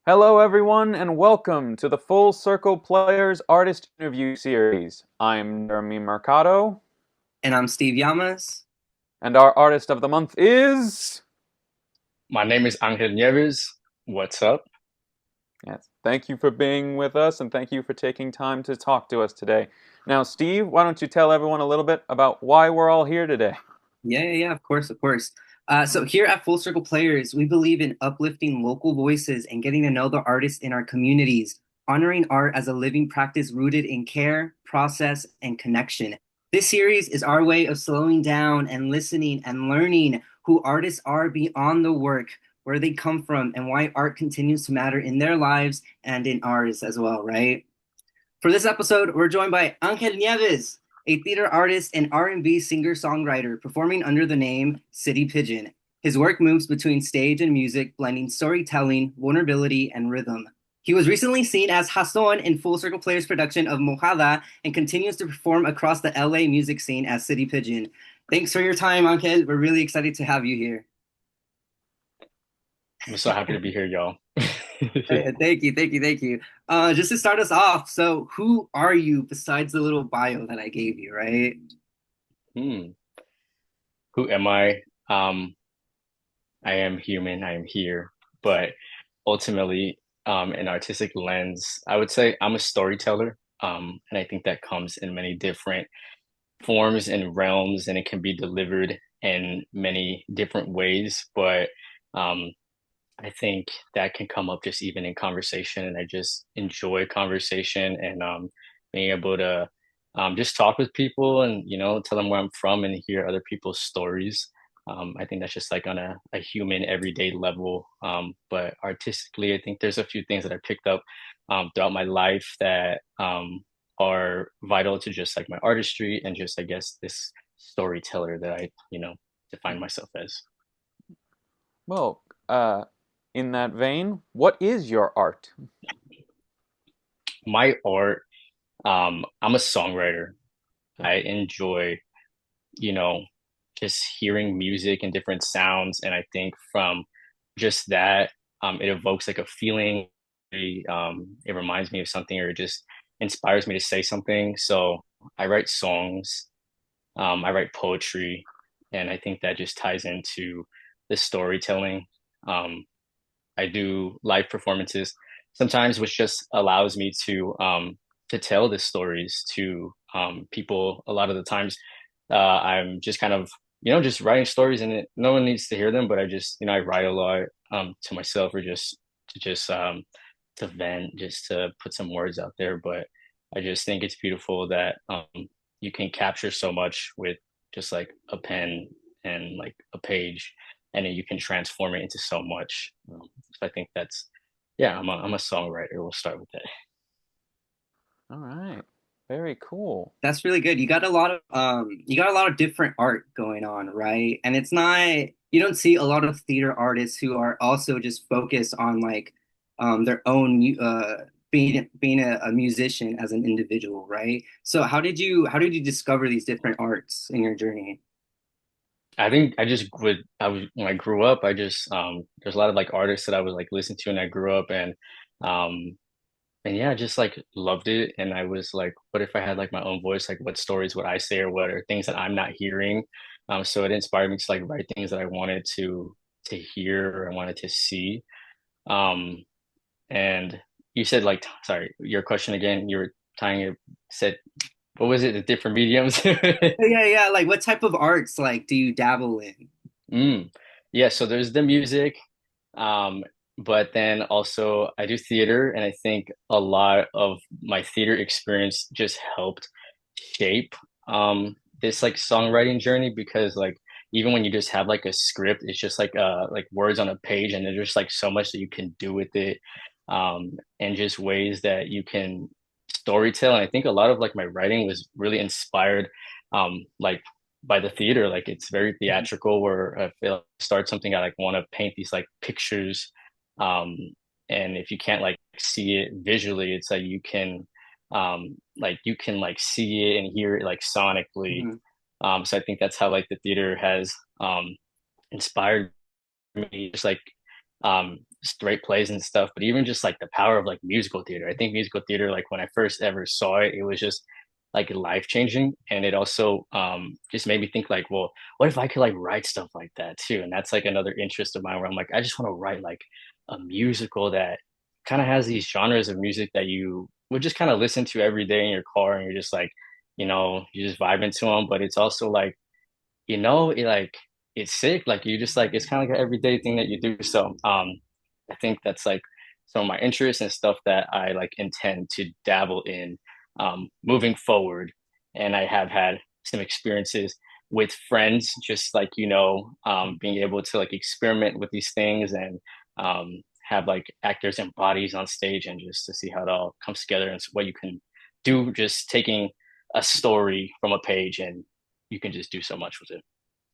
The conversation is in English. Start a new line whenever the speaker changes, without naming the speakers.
Hello, everyone, and welcome to the Full Circle Players Artist Interview Series. I'm Jeremy Mercado,
And I'm Steve Yamas.
and our artist of the month is.
My name is Angel Nieves. What's up?
Yes, thank you for being with us, and thank you for taking time to talk to us today. Now, Steve, why don't you tell everyone a little bit about why we're all here today?
Yeah, of course, of course. So here at Full Circle Players, we believe in uplifting local voices and getting to know the artists in our communities, honoring art as a living practice rooted in care, process, and connection. This series is our way of slowing down and listening and learning who artists are beyond the work, where they come from, and why art continues to matter in their lives and in ours as well, right? For this episode, we're joined by Angel Nieves, a theater artist and R&B singer-songwriter performing under the name City Pigeon. His work moves between stage and music, blending storytelling, vulnerability, and rhythm. He was recently seen as Hasson in Full Circle Players' production of Mojada and continues to perform across the LA music scene as City Pigeon. Thanks for your time, Angel. We're really excited to have you here.
I'm so happy to be here, y'all.
Thank you. Just to start us off, so who are you besides the little bio that I gave you, right?
Hmm. Who am I? Um, I am human. I am here. But ultimately, an artistic lens, I would say I'm a storyteller. And I think that comes in many different forms and realms, and it can be delivered in many different ways. But um, I think that can come up just even in conversation, and I just enjoy conversation and being able to just talk with people and tell them where I'm from and hear other people's stories. I think that's just like on a human everyday level. But artistically, I think there's a few things that I picked up throughout my life that are vital to just like my artistry and just I guess this storyteller that I define myself as.
Well, in that vein, what is your art?
My art, I'm a songwriter. I enjoy, you know, just hearing music and different sounds. And I think from just that, it evokes like a feeling. It reminds me of something or it just inspires me to say something. So I write songs, I write poetry, and I think that just ties into the storytelling. Um, I do live performances sometimes, which just allows me to tell the stories to people. A lot of the times, I'm just kind of just writing stories, and no one needs to hear them, but I just I write a lot to myself or just to just to vent, just to put some words out there. But I just think it's beautiful that you can capture so much with just like a pen and like a page, and then you can transform it into so much. So I think that's yeah, I'm a songwriter. We'll start with that.
All right, very cool.
That's really good. You got a lot of different art going on, right? And it's not you don't see a lot of theater artists who are also just focused on like their own being a musician as an individual, right? So how did you discover these different arts in your journey?
I think I just would I was when I grew up, I just there's a lot of like artists that I was like listening to and I grew up um and yeah, I just like loved it. And I was like, what if I had like my own voice? Like what stories would I say or what are things that I'm not hearing? So it inspired me to like write things that I wanted to hear or I wanted to see. Um and you said like sorry, your question again, you were tying it said what was it, the different mediums?
Yeah. Like what type of arts like do you dabble in?
Mm. Yeah, so there's the music, um, but then also I do theater, and I think a lot of my theater experience just helped shape this like songwriting journey because like even when you just have like a script, it's just like words on a page, and there's just like so much that you can do with it, and just ways that you can storytell. And I think a lot of like my writing was really inspired, like by the theater. Like it's very theatrical where I feel like start something I like want to paint these like pictures. Um, and if you can't like see it visually, it's like you can like see it and hear it like sonically.
Mhm.
So I think that's how like the theater has inspired me. Just like straight plays and stuff, but even just like the power of like musical theater. I think musical theater, like when I first ever saw it, it was just like life changing. And it also just made me think like, well, what if I could like write stuff like that too? And that's like another interest of mine where I'm like, I just want to write like a musical that kind of has these genres of music that you would just kind of listen to every day in your car and you're just like, you just vibe into them, but it's also like it like it's sick. Like you just like it's kind of like an everyday thing that you do. So I think that's like some of my interests and stuff that I like intend to dabble in moving forward. And I have had some experiences with friends, just like being able to like experiment with these things and have like actors and bodies on stage and just to see how it all comes together and what you can do just taking a story from a page and you can just do so much with it.